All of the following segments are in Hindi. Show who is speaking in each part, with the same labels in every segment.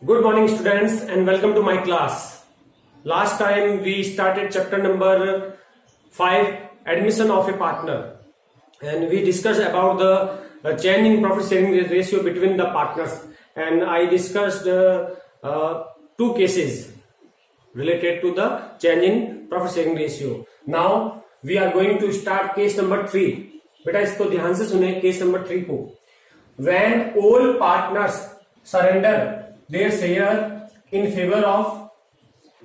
Speaker 1: Good morning, students, and welcome to my class. Last time we started chapter number 5, admission of a partner, and we discussed about the change in profit sharing ratio between the partners, and I discussed two cases related to the change in profit sharing ratio. Now we are going to start case number 3. बेटा इसको ध्यान से सुने, केस नंबर 3 को. When all partners surrender their share in favor of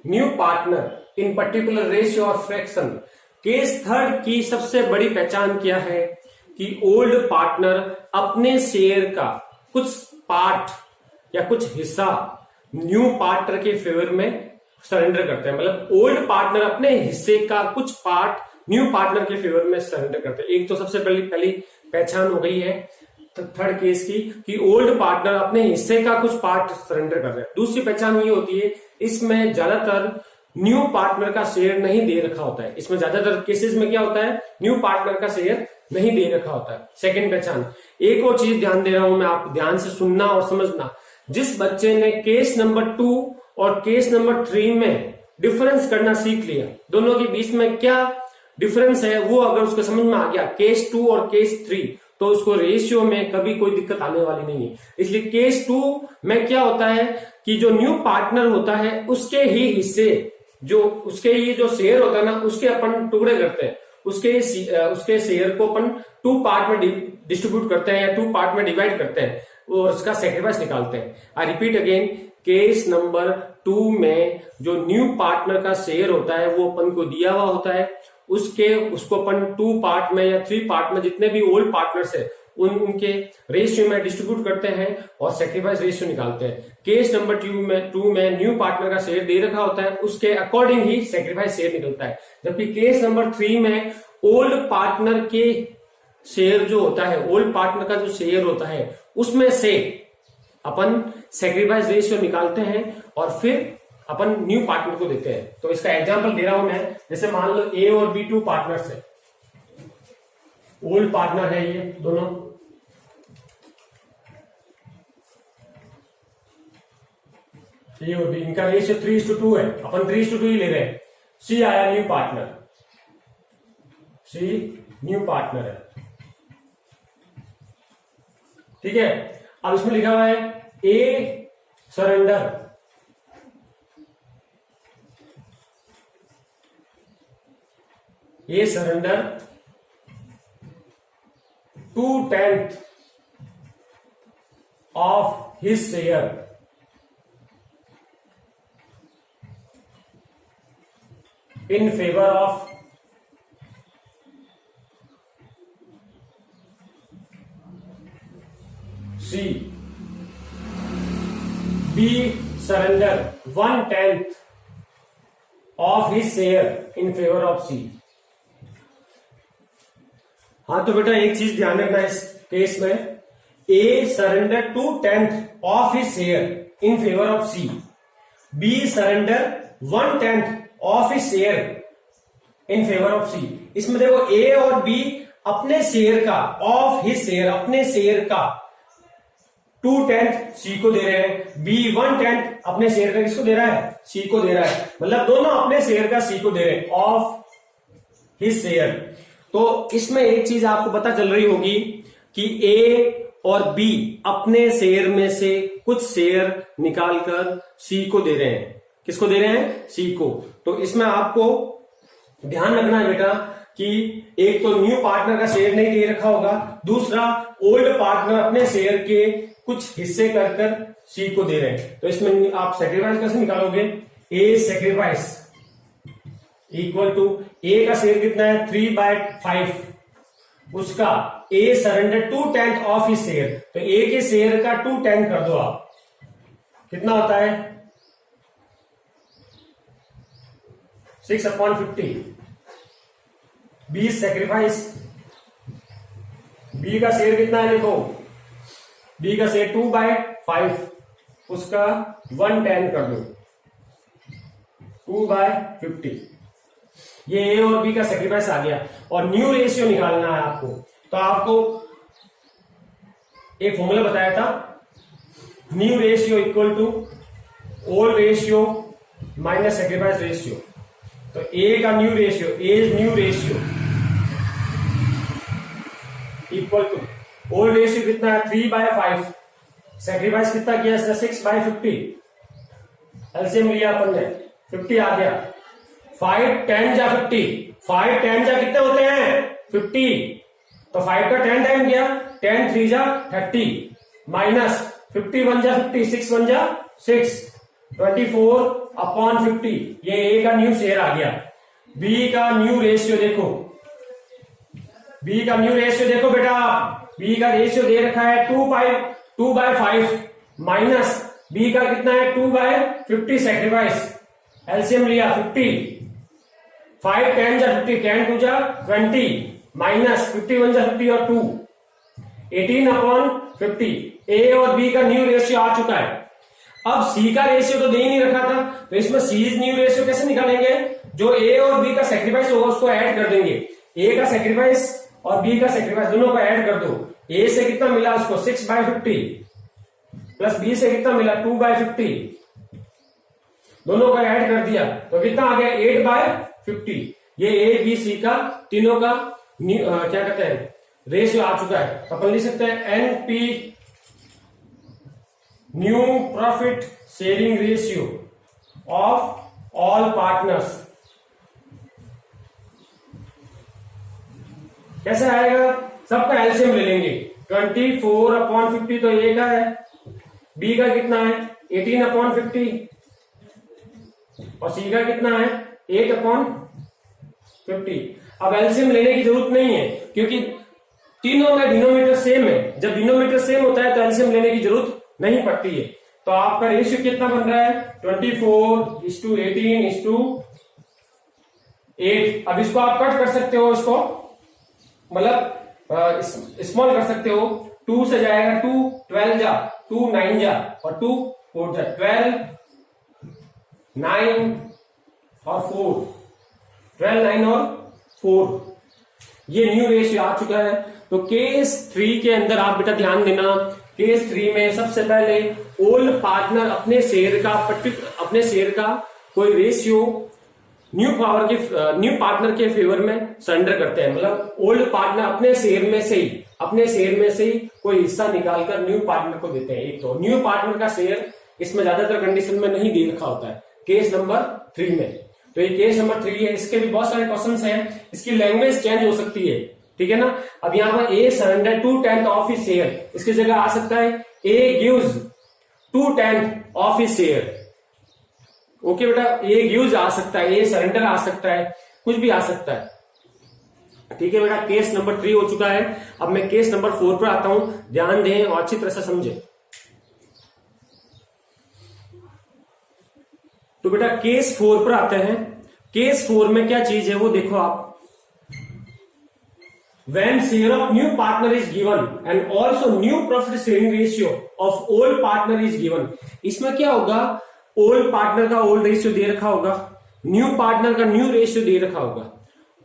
Speaker 1: new partner in particular ratio or fraction. Case third की सबसे बड़ी पहचान क्या है कि ओल्ड पार्टनर अपने शेयर का कुछ पार्ट या कुछ हिस्सा न्यू पार्टनर के फेवर में सरेंडर करते हैं. मतलब ओल्ड पार्टनर अपने हिस्से का कुछ पार्ट न्यू पार्टनर के फेवर में सरेंडर करते हैं. एक तो सबसे पहली पहचान हो गई है थर्ड केस की कि ओल्ड पार्टनर अपने हिस्से का कुछ पार्ट सरेंडर कर रहे हैं. दूसरी पहचान ये होती है इसमें ज्यादातर न्यू पार्टनर का शेयर नहीं दे रखा होता है. इसमें ज्यादातर केसेस में क्या होता है, न्यू पार्टनर का शेयर नहीं दे रखा होता है. सेकंड पहचान. एक और चीज ध्यान दे रहा हूं मैं, आप ध्यान से सुनना और समझना. जिस बच्चे ने केस नंबर 2 और केस नंबर 3 में डिफरेंस करना सीख लिया, दोनों के बीच में क्या डिफरेंस है वो अगर उसको समझ में आ गया, केस 2 और केस 3, तो उसको रेशियो में कभी कोई दिक्कत आने वाली नहीं है. इसलिए केस 2 में क्या होता है कि जो न्यू पार्टनर होता है उसके ही हिस्से, जो उसके ही जो शेयर होता है ना, उसके अपन टुकड़े करते हैं. उसके शेयर को अपन 2 पार्ट में डिस्ट्रीब्यूट करते हैं या 2 पार्ट में डिवाइड करते हैं और उसका सेक्रीफाइस निकालते हैं. I repeat again, case number 2 में जो न्यू पार्टनर का शेयर होता है वो अपन को दिया हुआ होता है. उसको अपन 2 पार्ट में या 3 पार्ट में जितने भी ओल्ड पार्टनर्स है उनके रेशियो में डिस्ट्रीब्यूट करते हैं और सेक्रीफाइस रेशियो निकालते हैं. केस नंबर 2 में न्यू पार्टनर का शेयर दे रखा होता है, उसके अकॉर्डिंग ही सेक्रीफाइस शेयर निकलता है. जबकि केस नंबर 3 में ओल्ड पार्टनर के शेयर जो होता है, ओल्ड पार्टनर का जो शेयर होता है उसमें से अपन सेक्रीफाइस रेशियो निकालते हैं और फिर अपन न्यू पार्टनर को देते हैं. तो इसका एग्जांपल दे रहा हूं मैं. जैसे मान लो ए और बी 2 पार्टनर्स है, ओल्ड पार्टनर है ये दोनों. ए और बी, इनका रेशियो 3:2 है. अपन 3:2 ही ले रहे हैं. सी आया new partner, C new partner है. ठीक है. अब इसमें लिखा हुआ है A surrender, A surrender 2/10 of his share in favour of C. B surrender 1/10 of his share in favour of C. हाँ, तो बेटा एक चीज ध्यान रखना इस केस में, A surrender 2/10 of his share in favour of C. B surrender 1/10 of his share in favour of C. इसमें देखो ए और बी अपने शेयर का, ऑफ हिज शेयर, अपने शेयर का 2/10 सी को दे रहे हैं. बी 1/10 अपने शेयर का किसको दे रहा है, सी को दे रहा है. मतलब दोनों अपने शेयर का सी को दे रहे हैं, ऑफ हिज शेयर. तो इसमें एक चीज आपको पता चल रही होगी कि ए और बी अपने शेयर में से कुछ शेयर निकालकर सी को दे रहे हैं. किसको दे रहे हैं, सी को. तो इसमें आपको ध्यान रखना है बेटा कि एक तो न्यू पार्टनर का शेयर नहीं दे रखा होगा, दूसरा ओल्ड पार्टनर अपने शेयर के कुछ हिस्से कर सी को दे रहे हैं. तो इसमें आप सेक्रीफाइस कैसे निकालोगे, ए सेक्रीफाइस इक्वल टू ए का शेयर कितना है 3/5, उसका ए सरेंडर 2/10 ऑफ हिज शेयर. तो ए के शेयर का 2/10 कर दो आप, कितना होता है 6/50. बी सेक्रीफाइस, बी का शेयर कितना है देखो, बी का शेयर 2/5, उसका 1/10 कर दो, 2/50. ये ए और बी का सेक्रीफाइस आ गया. और न्यू रेशियो निकालना है आपको. तो आपको एक फॉर्मूला बताया था, new ratio equal to old ratio minus sacrifice ratio. तो ए का new ratio, as new ratio equal to old ratio कितना है 3/5, सेक्रीफाइस कितना किया इसने 6/50, एलसीएम लिया अपन ने 50 आ गया, 5 10 जा 50, 5 10 जा कितने होते हैं 50, तो 5 का 10 टाइम गया, 10 3 जा 30 माइनस 50 1 जा 50, 6 1 जा 6, 24/50, ये ए का न्यू शेयर आ गया। बी का न्यू रेशियो देखो, बी का न्यू रेशियो देखो बेटा, बी का रेशियो दे रखा है 2/5 माइनस बी का कितना है 2/50 सेक्रीफाइस, एलसीएम लिया 50, 5 10 जा 50, 10 2 जा 20 माइनस 50 1 जा 50 और 2, 18/50। ए और बी का न्यू रेशियो आ चुका है। अब सी का रेशियो तो दे ही नहीं रखा था, तो इसमें सी न्यू रेशियो कैसे निकालेंगे, जो ए और बी का सेक्रीफाइस होगा उसको ऐड कर देंगे, ए का सेक्रीफाइस और बी का सेक्रीफाइस दोनों को ऐड कर दो। ए से कितना मिला उसको 6/50 प्लस बी से कितना मिला 2/50, दोनों को ऐड कर दिया तो कितना आ गया 8/50। ये ए बी सी का तीनों का क्या कहते हैं रेशियो आ चुका है। तो अपन लिख सकते हैं NP new profit sharing ratio of all partners. कैसे आएगा, सबका एलसीएम ले लेंगे, 24/50 तो ए का है, बी का कितना है 18/50 और सी का कितना है 8/50। अब एलसीएम लेने की जरूरत नहीं है क्योंकि तीनों में डिनोमिनेटर सेम है, जब डिनोमिनेटर सेम होता है तो एलसीएम लेने की जरूरत नहीं पड़ती है। तो आपका रेशियो कितना बन रहा है 24:18:8। अब इसको आप कट कर सकते हो, इसको मतलब स्मॉल कर सकते हो, 2 से जाएगा 2 12 जा 2 9 जा और 2 4 जा 12 9 और 4, 12 9 और 4, ये न्यू रेशियो आ चुका है। तो केस 3 के अंदर आप बेटा ध्यान देना, केस 3 में सबसे पहले ओल्ड पार्टनर अपने शेयर का कोई रेशियो न्यू पार्टनर के फेवर में सरेंडर करते हैं, मतलब ओल्ड पार्टनर अपने शेयर में से ही कोई हिस्सा निकालकर न्यू पार्टनर को देते हैं। एक तो न्यू पार्टनर का शेयर इसमें ज्यादातर कंडीशन में नहीं दे रखा होता है केस नंबर 3 में। तो ये केस नंबर 3 है, इसके भी बहुत सारे क्वेश्चंस हैं, इसकी लैंग्वेज चेंज हो सकती है, ठीक है ना। अब यहां पर ए सरेंडर 2/10 ऑफ हिज शेयर, इसकी जगह आ सकता है A gives 2/10 of his share. Okay बेटा, ए गिव्स आ सकता है, ए सरेंडर आ सकता है, कुछ भी आ सकता है, ठीक है बेटा। केस नंबर 3 हो चुका है। अब मैं केस नंबर 4 पर आता हूं, ध्यान दें और अच्छी तरह से समझें। तो बेटा केस 4 पर आते हैं। केस 4 में क्या चीज है वो देखो आप, when share of new partner is given and also new profit sharing ratio of old partner is given, इसमें क्या होगा, ओल्ड पार्टनर का ओल्ड रेशियो दे रखा होगा, न्यू पार्टनर का न्यू रेशियो दे रखा होगा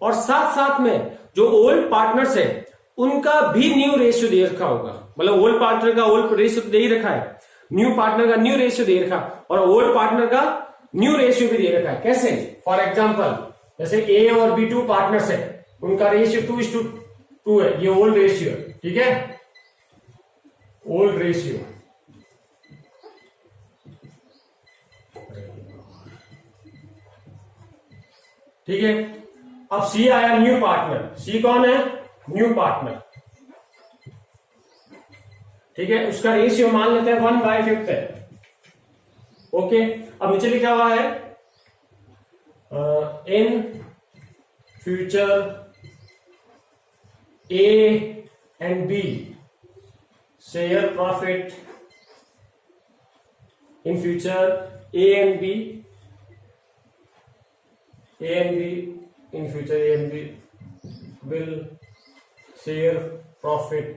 Speaker 1: और साथ साथ में जो ओल्ड पार्टनर्स है उनका भी न्यू रेशियो दे रखा होगा। मतलब ओल्ड पार्टनर का ओल्ड रेशियो दे ही रखा है, न्यू पार्टनर का न्यू रेशियो दे रखा और ओल्ड पार्टनर का न्यू रेशियो भी दे रखा है। कैसे, फॉर एग्जाम्पल जैसे ए और बी 2 पार्टनर्स है, उनका रेशियो 2:2 है, ये ओल्ड रेशियो है, ठीक है, ओल्ड रेशियो। ठीक है, अब सी आया न्यू पार्टनर, सी कौन है, न्यू पार्टनर, ठीक है, उसका रेशियो मान लेते हैं 1/5 है। ओके, अब नीचे लिखा हुआ है in future A and B share profit, in future A and B in future A and B will share profit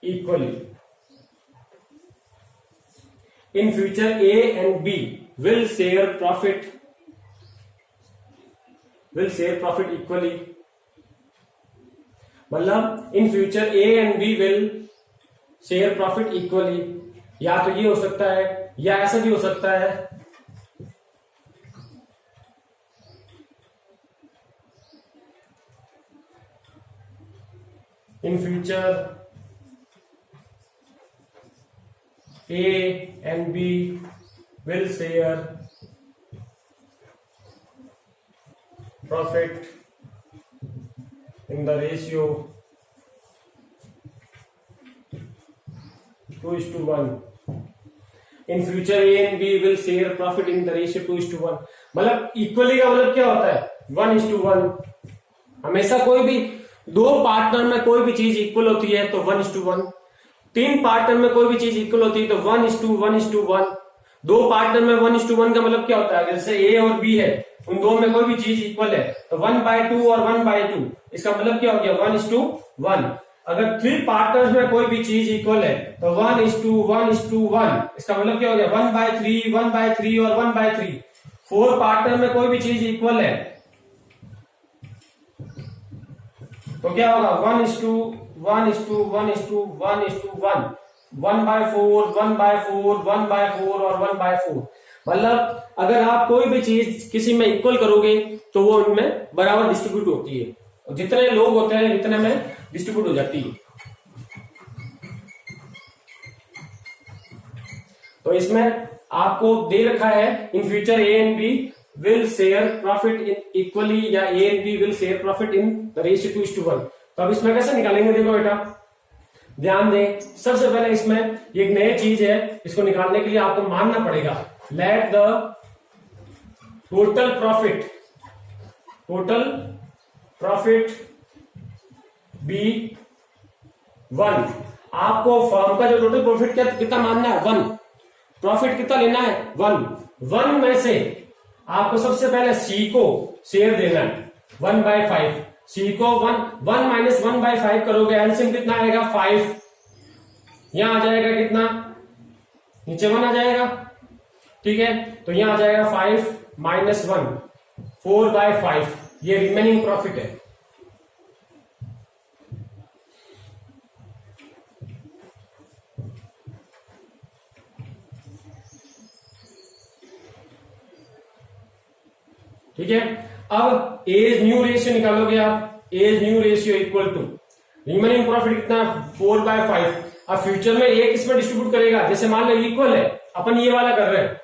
Speaker 1: equally. In future A and B will share profit equally. मतलब in future A and B will share profit equally. या तो ये हो सकता है या ऐसा भी हो सकता है। In future A and B will share profit in the ratio 2:1. In future A and B will share profit in the ratio 2:1. मतलब इक्वली का मतलब क्या होता है? 1:1. हमेशा कोई भी दो पार्टनर में कोई भी चीज इक्वल होती है तो 1:1। तीन पार्टनर में कोई भी चीज इक्वल होती है तो 1:1:1। दो पार्टनर में 1:1 का मतलब क्या होता है? जैसे ए और बी है, उन दो में कोई भी चीज इक्वल है तो 1/2 और 1/2, इसका मतलब क्या हो गया? 1:1। अगर थ्री पार्टनर्स में कोई भी चीज इक्वल है तो 1:1:1, इसका मतलब क्या हो गया? 1/3, 1/3 और 1/3। फोर पार्टनर में कोई भी चीज इक्वल है तो क्या होगा? 1:1:1:1:1, 1/4, 1/4, 1/4 और 1/4। मतलब अगर आप कोई भी चीज किसी में इक्वल करोगे तो वो उनमें बराबर डिस्ट्रीब्यूट होती है, और जितने लोग होते हैं इतने में डिस्ट्रीब्यूट हो जाती है। तो इसमें आपको दे रखा है in future A and B will share profit in equally, या A and B will share profit in the ratio 2:1। तो अब इसमें कैसे निकालेंगे? देखो बेटा ध्यान दें, सबसे पहले इसमें एक नई चीज है, इसको निकालने के लिए आपको मानना पड़ेगा let the total profit be 1। आपको फर्म का जो टोटल प्रॉफिट कितना मानना है? 1। प्रॉफिट कितना लेना है? 1 में से आपको सबसे पहले सी को शेयर देना है 1/5। सी को 1 माइनस 1/5 करोगे, एलसीएम कितना आएगा? 5। यहां आ जाएगा कितना? नीचे 1 आ जाएगा, ठीक है। तो यहां आ जाएगा 5 माइनस 1, 4/5। ये रिमेनिंग प्रॉफिट है। ठीक है। अब एज न्यू रेशियो निकालोगे आप, as new ratio equal to remaining profit कितना? 4/5। अब फ्यूचर में एक इसमें डिस्ट्रीब्यूट करेगा, जैसे मान लो इक्वल है, अपन ये वाला कर रहे हैं,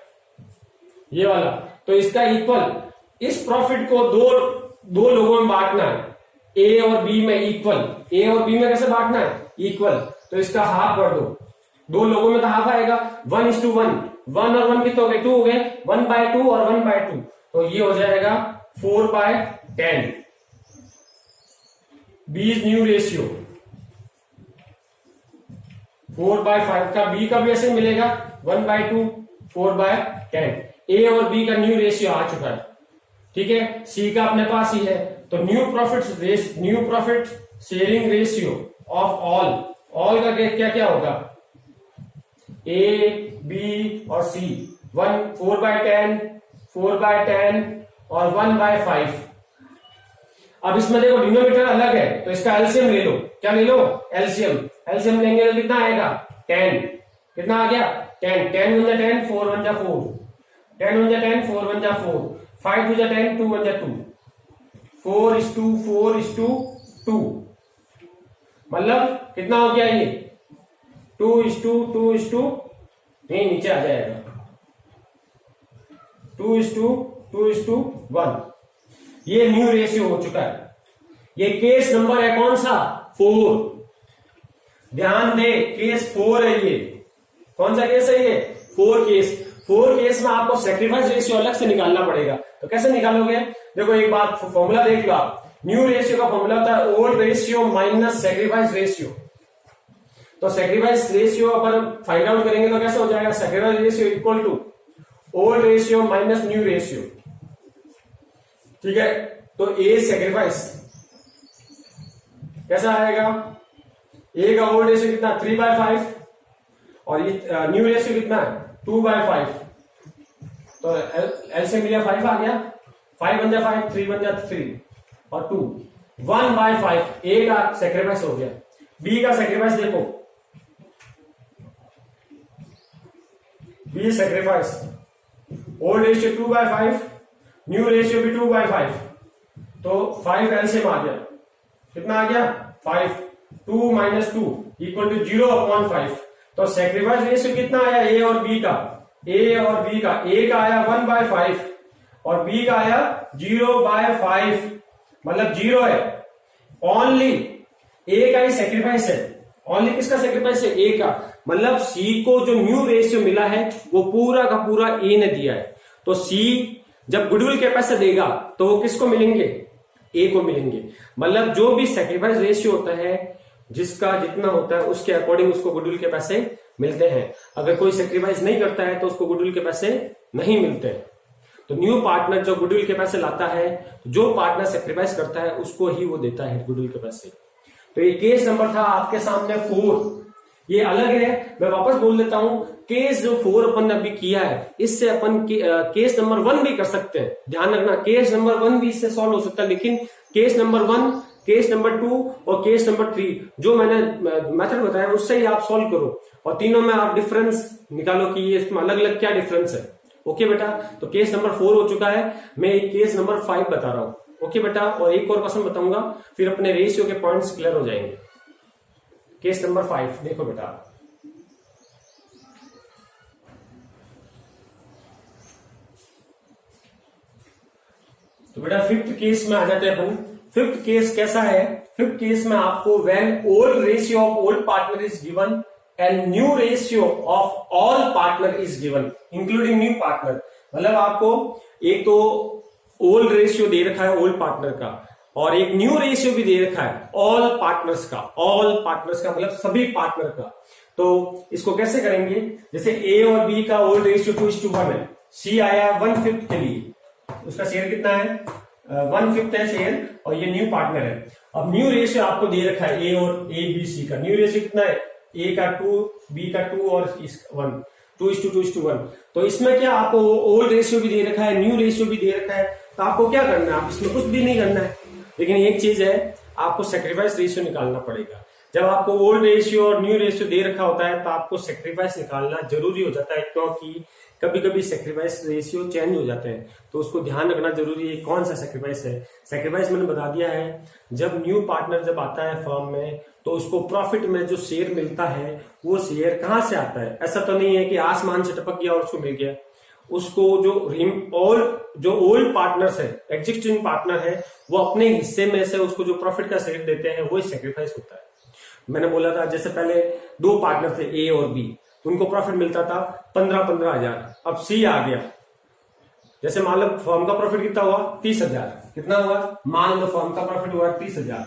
Speaker 1: ये वाला, तो इसका इक्वल, इस प्रॉफिट को दो लोगों में बांटना है, ए और बी में इक्वल। ए और बी में कैसे बांटना है? इक्वल। तो इसका हाफ कर दो, दो लोगों में तो हाफ आएगा। 1:1, 1 और 1 कितने हो गए? 2 हो गए, 1/2 और 1/2, तो ये हो जाएगा 4/10। बी इज न्यू रेशियो 4/5 का, बी का भी ऐसे मिलेगा 1/2, 4/10। ए और बी का न्यू रेशियो आ चुका है, ठीक है। सी का अपने पास ही है, तो new profit sharing ratio of all का क्या क्या होगा? ए, बी और सी 4/10, 4/10 और 1/5। अब इसमें देखो डिनोमिनेटर अलग है, तो इसका एलसीएम ले लो। क्या ले लो? एलसीएम लेंगे तो कितना आएगा? 10। कितना आ गया? 10। 10 1 10, 4 1 4, 10 1 10, 4 1 4, 5 2 10, 2 1 2, 4:4:2। मतलब कितना हो गया ये? 2:2:2, नहीं नीचे आ जाएगा, 2:2:1। ये न्यू रेशियो हो चुका है। ये केस नंबर है कौन सा? 4। ध्यान दे, केस 4 है ये। कौन सा केस है ये? 4 केस। 4 केस में आपको सेक्रीफाइस रेशियो अलग से निकालना पड़ेगा। तो कैसे निकालोगे? देखो एक बात, फॉर्मूला देख लो आप। न्यू रेशियो का फॉर्मूला होता है old ratio minus sacrifice ratio. तो सेक्रीफाइस रेशियो अपन फाइंड आउट करेंगे तो कैसे हो जाएगा? Sacrifice ratio equal to old ratio minus new ratio, ठीक है। तो ए सेक्रीफाइस कैसा आएगा? ए का ओल्ड रेशियो कितना? 3/5 और न्यू रेशियो कितना है? 2/5। तो एलसीएम लिया 5 आ गया, 5 1 5, 3 1 3 और 2, 1/5। ए का सेक्रीफाइस हो गया। बी का सेक्रीफाइस देखो, B sacrifice, old ratio 2/5, new ratio भी 2/5, तो 5 एलसीएम आ गया, कितना आ गया 5, 2 - 2 इक्वल टू 0/5। तो सेक्रीफाइस रेशियो कितना आया ए और बी का, ए और बी का, ए का आया 1/5 और बी का आया 0/5, मतलब 0 है। ओनली ए का ही सेक्रीफाइस है, ओनली किसका सेक्रीफाइस है, ए का, मतलब सी को जो न्यू रेशियो मिला है वो पूरा का पूरा ए ने दिया है। तो सी जब गुडविल के पैसे देगा तो वो किसको मिलेंगे, ए को मिलेंगे। मतलब जो भी सेक्रीफाइस रेशियो होता है, जिसका जितना होता है उसके अकॉर्डिंग उसको गुडविल के पैसे मिलते हैं। अगर कोई सेक्रीफाइस नहीं करता है तो उसको गुडविल के पैसे नहीं मिलते हैं। तो न्यू पार्टनर जो गुडविल के पैसे लाता है, जो पार्टनर सेक्रीफाइस करता है उसको ही वो देता है गुडविल के पैसे। तो ये केस नंबर था आपके सामने 4, ये अलग है। मैं वापस बोल देता हूं, केस जो 4 अपन ने अभी किया है, इससे अपन केस नंबर 1 भी कर सकते हैं। ध्यान रखना, केस नंबर 1 भी इससे सॉल्व हो सकता है, लेकिन केस नंबर 1, केस नंबर 2 और केस नंबर 3 जो मैंने मेथड बताया उससे ही आप सॉल्व करो और तीनों में आप डिफरेंस निकालो कि ये इसमें अलग अलग क्या डिफरेंस है। ओके बेटा, तो केस नंबर 4 हो चुका है, मैं एक केस नंबर 5 बता रहा हूं। ओके बेटा, और एक और क्वेश्चन बताऊंगा, फिर अपने रेशियो के पॉइंट्स क्लियर हो जाएंगे। केस नंबर 5 देखो बेटा, तो बेटा 5th केस में आ जाते हैं अपन। 5th केस कैसा है, 5th केस में आपको when old ratio of old partner is given and new ratio of all partner is given including new partner, मतलब आपको एक तो ओल्ड रेशियो दे रखा है ओल्ड पार्टनर का और एक न्यू रेशियो भी दे रखा है ऑल पार्टनर्स का, ऑल पार्टनर्स का मतलब सभी पार्टनर का। तो इसको कैसे करेंगे, जैसे ए और बी का ओल्ड रेशियो 2:1 है, सी आया 1/5 के लिए, उसका शेयर कितना है 1/5 है शेयर, और ये न्यू पार्टनर है। अब न्यू रेशियो आपको दे रखा है ए और ए बी सी का, न्यू रेशियो कितना है, ए का 2, बी का 2 और 1, 2:1। तो इसमें क्या आपको ओल्ड रेशियो भी दे रखा है, न्यू रेशियो भी दे रखा है, तो आपको क्या करना है, आप इसमें कुछ भी नहीं करना है, लेकिन एक चीज है, आपको सेक्रीफाइस रेशियो निकालना पड़ेगा। जब आपको ओल्ड रेशियो और न्यू रेशियो दे रखा होता है तो आपको सेक्रीफाइस निकालना जरूरी हो जाता है, क्योंकि कभी कभी सेक्रीफाइस रेशियो चेंज हो जाते हैं, तो उसको ध्यान रखना जरूरी है कौन सा सेक्रीफाइस है। सेक्रीफाइस मैंने बता दिया है, जब न्यू पार्टनर जब आता है फर्म में तो उसको प्रॉफिट में जो शेयर मिलता है वो शेयर कहां से आता है, ऐसा तो नहीं है कि आसमान से टपक गया और उसको मिल गया। उसको जो ओल्ड पार्टनर्स है, एग्जिस्टिंग पार्टनर है, वो अपने हिस्से में से उसको जो प्रॉफिट का शेयर देते हैं वही सेक्रीफाइस होता है। मैंने बोला था जैसे पहले 2 पार्टनर थे ए और बी, तो उनको प्रॉफिट मिलता था 15-15 हजार। अब सी आ गया, जैसे मान लो फर्म का प्रॉफिट कितना हुआ 30,000, कितना हुआ, मान लो फर्म का प्रॉफिट हुआ 30,000,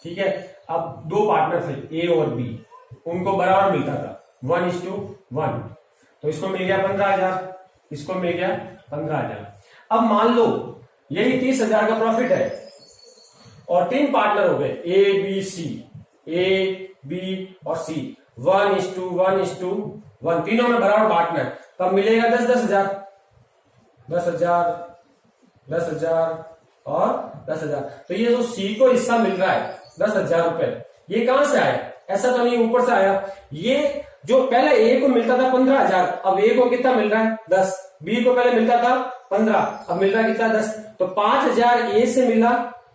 Speaker 1: ठीक है। अब 2 पार्टनर थे ए और बी, उनको बराबर मिलता था 1:1, तो इसको मिल गया 15,000, इसको मिल गया 15,000। अब मान लो यही 30,000 का प्रॉफिट है और 3 पार्टनर हो गए ए बी सी, ए बी और सी, 1:1:1, तीनों में बराबर बांटना है, तब मिलेगा 10,000 और 10,000। तो ये जो सी को हिस्सा मिल रहा है 10,000 रुपए, ये कहां से आया, ऐसा तो नहीं ऊपर से आया। ये जो पहले ए को मिलता था 15,000, अब ए को कितना मिल रहा है 10, बी को पहले मिलता था 15, अब मिल रहा है कितना 10, तो 5,000 ए से मिला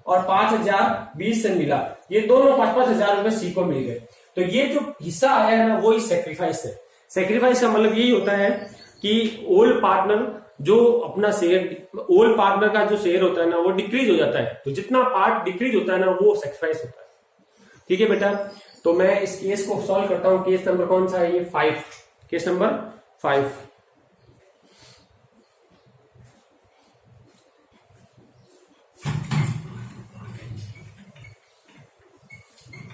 Speaker 1: और 5,000 बी से मिला, ये दोनों 5,000 रुपए सी को मिल गए। तो ये जो हिस्सा आया है ना वो ही सेक्रीफाइस है। सेक्रीफाइस का मतलब यही होता है कि ओल्ड पार्टनर जो अपना शेयर, ओल्ड पार्टनर का जो शेयर होता है ना वो डिक्रीज हो जाता है, तो जितना पार्ट डिक्रीज होता है ना वो सेक्रीफाइस होता है। ठीक है बेटा, तो मैं इस केस को सॉल्व करता हूं। केस नंबर कौन सा है, ये 5, केस नंबर 5।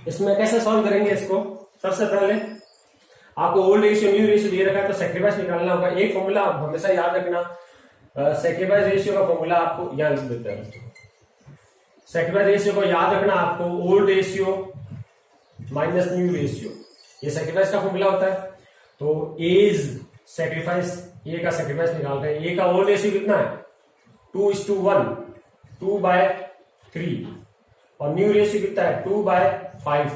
Speaker 1: इसमें कैसे सॉल्व करेंगे इसको, सबसे पहले आपको ओल्ड रेशियो न्यू रेशियो दे रखा है तो सेक्रीफाइस निकालना होगा। एक फॉर्मूला आप हमेशा याद रखना, सेक्रीफाइस रेशियो का फॉर्मूला आपको याद लिख देते हैं। सेक्रीफाइस रेशियो को याद रखना आपको, old ratio minus new ratio, ये सेक्रीफाइस का फॉर्मूला होता है। तो एज सेक्रीफाइस, ए का सेक्रीफाइस निकालते हैं। ए का ओल्ड रेशियो कितना है 2:1, 2/3, और न्यू रेशियो कितना है 2/5।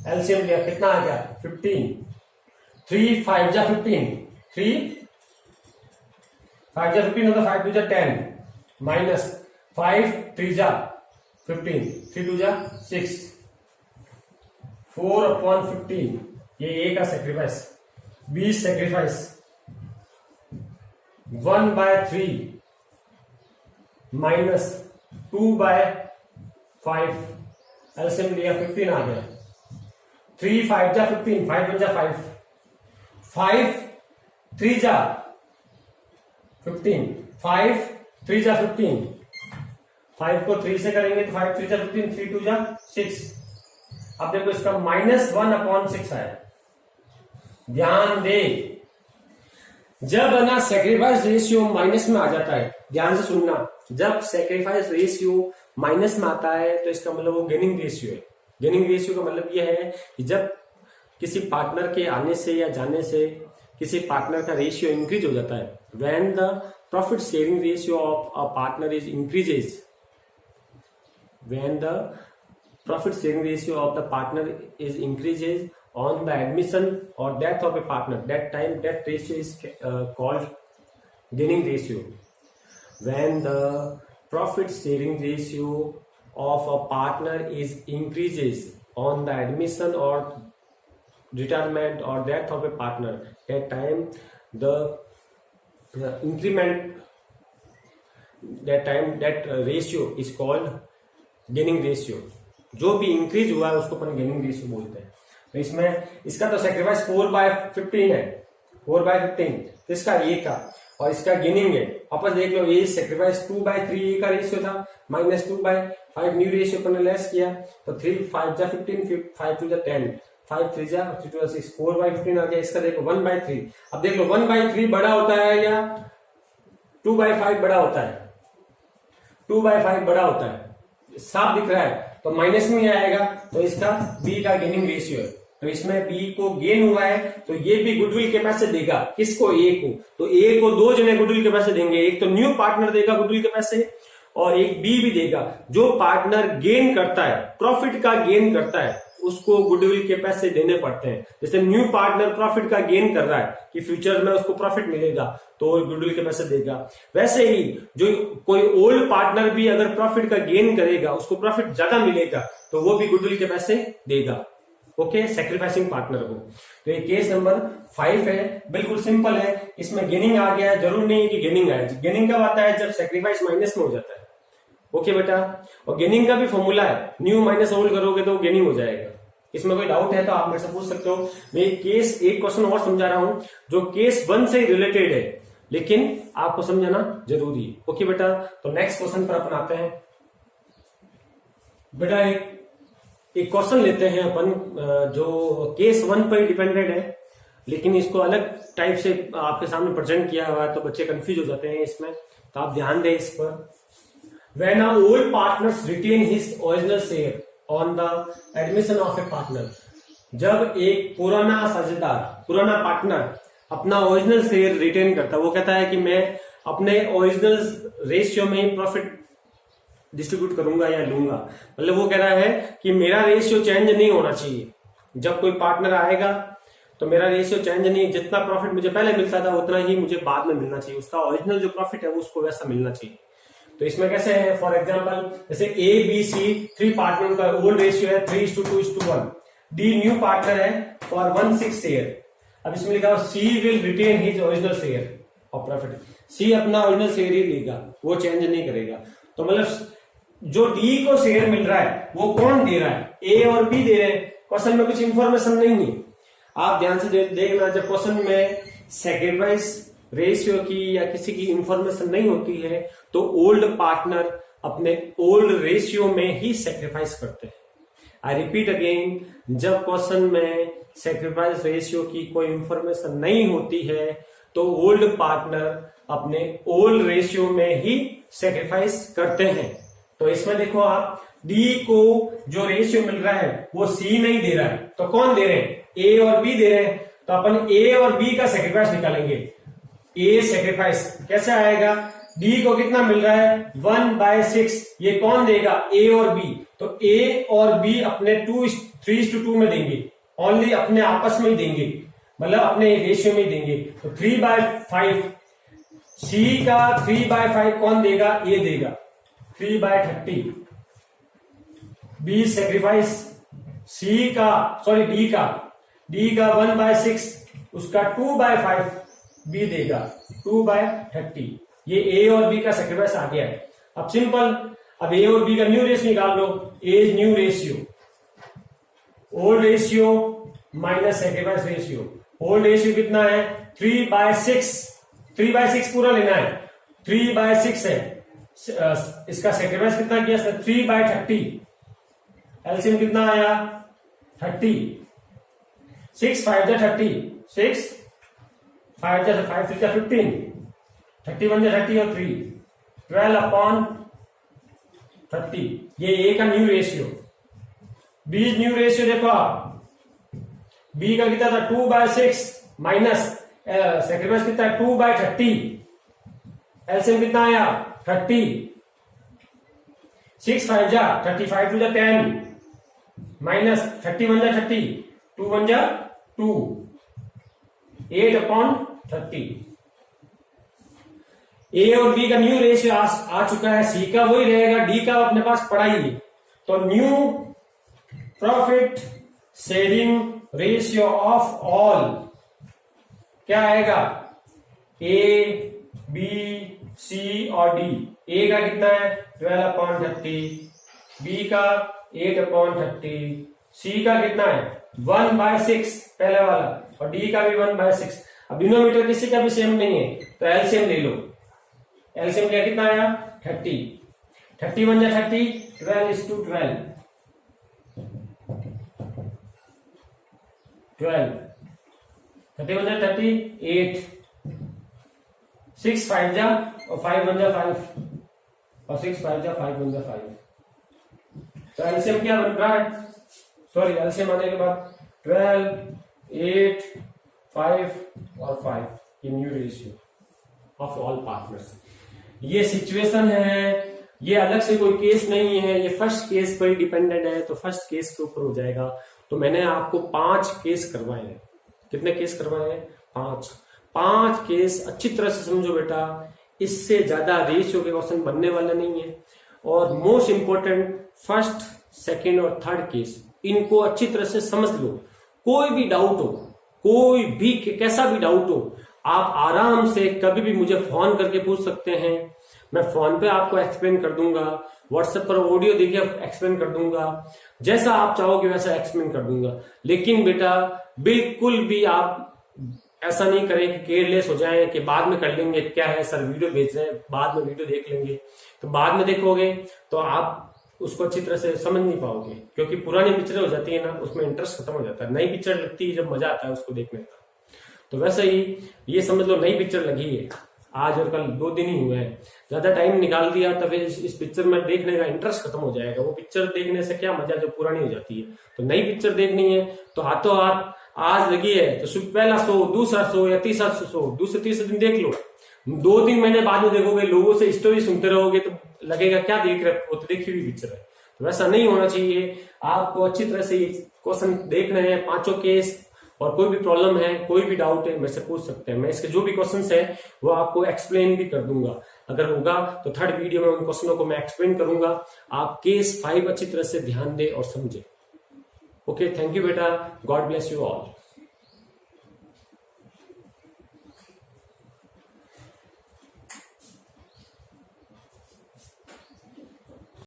Speaker 1: एलसीएम लिया कितना आ गया 15, 3 5 जा 15, 3 5 जा 15 होता, 5 2 जा 10 माइनस 5 3 जा 15, 3 2 जा 6, 4/15 ये ए का sacrifice, B sacrifice 1/3 minus 2/5, LCM लिया 15 आ गया, 3 5 जा 15, 5 1 जा 5, 5 3 जा 15, 5 3 जा 15, 5 को 3 से करेंगे तो 5 3 जा 15, 3 2 जा 6। अब देखो इसका -1/6 आया। ध्यान दे, जब ना सेक्रीफाइस रेशियो माइनस में आ जाता है, ध्यान से सुनना, जब सेक्रीफाइस रेशियो माइनस में आता है तो इसका मतलब वो गेनिंग रेशियो है। गेनिंग रेशियो का मतलब ये है कि जब किसी पार्टनर के आने से या जाने से किसी पार्टनर का रेशियो इंक्रीज हो जाता है, when the profit sharing ratio of a partner is increases, when the profit sharing ratio of the partner is increases on the admission or death of a partner, that time that ratio is called gaining ratio. When the profit sharing ratio of a partner is increases on the admission or retirement or death of a partner, that time the increment, that time that ratio is called gaining ratio. जो भी इंक्रीज हुआ है उसको अपन गेनिंग रेशियो बोलते हैं। तो इसमें इसका तो सेक्रीफाइस 4/15 है, 4/15 तो इसका ए का, और इसका गेनिंग है। वापस देख लो, ए सेक्रीफाइस 2/3 ए का रेशियो था, -2/5 न्यू रेशियो पर लेस किया तो 3 5 जा 15, 5 2 जा 10, 5 3 जा 3 2 जा 6, 4/15 आ गया। इसका देखो 1/3। अब देख लो 1/3 बड़ा होता है या 2/5 बड़ा होता है? 2/5 बड़ा होता है, साफ दिख रहा है तो माइनस में आएगा, तो इसका बी का गेनिंग रेशियो है। तो इसमें बी को गेन हुआ है तो ये भी गुडविल के पैसे देगा, किसको? ए को। तो ए को 2 जने गुडविल के पैसे देंगे, एक तो न्यू पार्टनर देगा गुडविल के पैसे और एक बी भी देगा। जो पार्टनर गेन करता है, प्रॉफिट का गेन करता है, उसको गुडविल के पैसे देने पड़ते हैं। जैसे न्यू पार्टनर प्रॉफिट का गेन कर रहा है कि फ्यूचर में उसको प्रॉफिट मिलेगा तो गुडविल के पैसे देगा, वैसे ही जो कोई ओल्ड पार्टनर भी अगर प्रॉफिट का गेन करेगा, उसको प्रॉफिट ज्यादा मिलेगा तो वो भी गुडविल के पैसे देगा। ओके, सेक्रीफाइसिंग पार्टनर को। तो ये केस नंबर 5 है, बिल्कुल सिंपल है। इसमें गेनिंग आ गया है, जरूर नहीं है कि गेनिंग आए। गेनिंग कब आता है? जब सेक्रीफाइस माइनस में हो जाता है। ओके बेटा, और गेनिंग का भी फॉर्मूला है, न्यू माइनस ओल्ड करोगे तो गेनिंग हो जाएगा। इसमें कोई डाउट है तो आप मेरे से पूछ सकते हो। मैं केस एक क्वेश्चन और समझा रहा हूं जो केस 1 से रिलेटेड है, लेकिन आपको समझना जरूरी है। ओके बेटा, तो नेक्स्ट क्वेश्चन पर अपन आते हैं। बेटा एक क्वेश्चन लेते हैं अपन जो केस 1 पर डिपेंडेंट है, लेकिन इसको अलग टाइप से आपके सामने प्रेजेंट किया हुआ है तो बच्चे कंफ्यूज हो जाते हैं इसमें, तो आप ध्यान दें इस पर। When an old partner retain his original share on the admission of a partner, जब एक पुराना साझेदार, पुराना पार्टनर अपना ओरिजिनल शेयर रिटेन करता है, वो कहता है कि मैं अपने ओरिजिनल रेशियो में प्रॉफिट डिस्ट्रीब्यूट करूंगा या लूंगा, मतलब वो कह रहा है कि मेरा रेशियो चेंज नहीं होना चाहिए। जब कोई पार्टनर आएगा तो मेरा रेशियो चेंज नहीं, जितना प्रॉफिट मुझे पहले मिलता था उतना ही मुझे बाद में मिलना चाहिए, उसका ओरिजिनल जो प्रॉफिट है वो उसको वैसा मिलना चाहिए। तो इसमें कैसे है? फॉर एग्जांपल जैसे ए बी सी 3 पार्टनर का ओल्ड रेशियो है 3:2:1, डी न्यू पार्टनर है फॉर 1/6 शेयर। अब इसमें लिखा है C will retain his original share of profit, C अपना ओरिजिनल शेयर ही लेगा, वो चेंज नहीं करेगा। तो मतलब जो डी को शेयर मिल रहा है वो कौन दे रहा है? ए और बी दे रहे हैं। क्वेश्चन में कुछ इंफॉर्मेशन नहीं है, आप ध्यान से देखना। जब क्वेश्चन में सेक्रीफाइस रेशियो की या किसी की इंफॉर्मेशन नहीं होती है तो ओल्ड पार्टनर अपने ओल्ड रेशियो में ही सेक्रीफाइस करते हैं। आई रिपीट अगेन, जब क्वेश्चन में सेक्रीफाइस रेशियो की कोई इंफॉर्मेशन नहीं होती है तो ओल्ड पार्टनर अपने ओल्ड रेशियो में ही सेक्रीफाइस करते हैं। तो इसमें देखो आप, डी को जो रेशियो मिल रहा है वो सी नहीं दे रहा है, तो कौन दे रहे हैं? ए और बी दे रहे हैं। तो अपन ए और बी का सेक्रीफाइस निकालेंगे। ए सेक्रीफाइस कैसे आएगा? डी को कितना मिल रहा है? 1/6। ये कौन देगा? ए और बी। तो ए और बी अपने 3:2 में देंगे, ओनली अपने आपस में ही देंगे। मतलब अपने रेशियो में देंगे। तो 3/5 सी का 3/5 कौन देगा? ए देगा 3/30। बी सेक्रीफाइस सी का डी का 1/6 उसका 2/5 बी देगा 2/30। ये ए और बी का सेक्रीफाइस आ गया है। अब सिंपल, अब ए और बी का न्यू रेशियो निकाल लो। A is new ratio, old ratio minus sacrifice ratio. Old ratio कितना है? 3/6। 3/6 पूरा लेना है, 3/6 है। इसका सेक्रीफाइस कितना किया? 3/30। एलसीएम कितना आया? 30। 6 5 जा 30, 6 5 जा 5 3 जा 15, 31 जा 30 और 3 12/30। ये ए का new ratio. B new ratio देखो आप, बी का कितना था? 2/6 माइनस सेक्रीफाइस कितना है? 2/30। एलसीएम कितना आया? 30। 6 5 जा 35 2 जा 10 माइनस 31 जा 30, 2 1 जा 2, 8/30। ए और बी का न्यू रेशियो आ चुका है। सी का वही रहेगा, डी का अपने पास पड़ा ही है। तो new profit sharing ratio of all क्या आएगा? ए बी सी और डी। ए का कितना है? 12/30, बी का 8/30, सी का कितना है? 1/6 पहले वाला, और डी का भी 1/6। अब डिनोमिनेटर किसी का भी सेम नहीं है, तो एलसीएम ले लो। एलसीएम क्या कितना आया? 30। 31 जा 30, 12 is to 12, 12, 31 जा 30, 8, 6 5 जा और 5 1 जा 5, और 6 5 जा 5 1 जा 5। तो एलसीएम क्या बन रहा है? सॉरी, एलसीएम आने के बाद 12, 8, 5 और 5, ये new ratio of all partners. ये सिचुएशन है, ये अलग से कोई केस नहीं है, ये फर्स्ट केस पर डिपेंडेंट है, तो फर्स्ट केस के ऊपर हो जाएगा। तो मैंने आपको 5 केस करवाए हैं। कितने केस करवाए हैं? 5 केस। अच्छी तरह से समझो बेटा, इससे ज्यादा रेशियो के क्वेश्चन बनने वाले नहीं है। और मोस्ट इंपोर्टेंट फर्स्ट, सेकंड और थर्ड केस, इनको अच्छी तरह से समझ लो। कोई भी डाउट हो, कोई भी कैसा भी डाउट हो, आप आराम से कभी भी मुझे फोन करके पूछ सकते हैं। मैं फोन पे आपको एक्सप्लेन कर दूंगा, व्हाट्सएप पर ऑडियो देखिए एक्सप्लेन कर दूंगा, जैसा आप चाहोगे वैसा एक्सप्लेन कर दूंगा। लेकिन बेटा बिल्कुल भी आप ऐसा नहीं करें कि केयरलेस हो जाएं कि बाद में कर लेंगे, क्या है सर वीडियो भेज रहे हैं, बाद में वीडियो देख लेंगे। तो बाद में देखोगे तो आप उसको अच्छी तरह से समझ नहीं पाओगे, क्योंकि पुरानी पिक्चर हो जाती है ना, उसमें इंटरेस्ट खत्म हो जाता है। नई पिक्चर लगती है जब मजा आता है उसको देखने का। तो वैसे ही ये समझ लो नई पिक्चर लगी है, आज और कल 2 दिन ही हुए हैं, ज्यादा टाइम निकाल दिया तो फिर इस पिक्चर में देखने का इंटरेस्ट खत्म हो जाएगा। वो पिक्चर देखने से क्या मजा जो पुरानी हो जाती है। तो नई पिक्चर देखनी है तो हाथों हाथ आज लगी है तो पहला शो, दूसरा शो या तीसरा शो, दूसरे तीसरे दिन देख लो। 2-3 महीने बाद में देखोगे, लोगों से स्टोरी सुनते रहोगे तो लगेगा क्या देख रहे हो, तो देखी हुई पिक्चर है। तो वैसा नहीं होना चाहिए। आपको अच्छी तरह से क्वेश्चन देखने हैं, 5 केस। और कोई भी प्रॉब्लम है, कोई भी डाउट है, मेरे से पूछ सकते हैं। मैं इसके जो भी क्वेश्चंस है वो आपको एक्सप्लेन भी कर दूंगा। अगर होगा तो थर्ड वीडियो में उन क्वेश्चनों को मैं एक्सप्लेन करूंगा। आप केस 5 अच्छी तरह से ध्यान दें और समझें। ओके, थैंक यू बेटा, गॉड ब्लेस यू ऑल।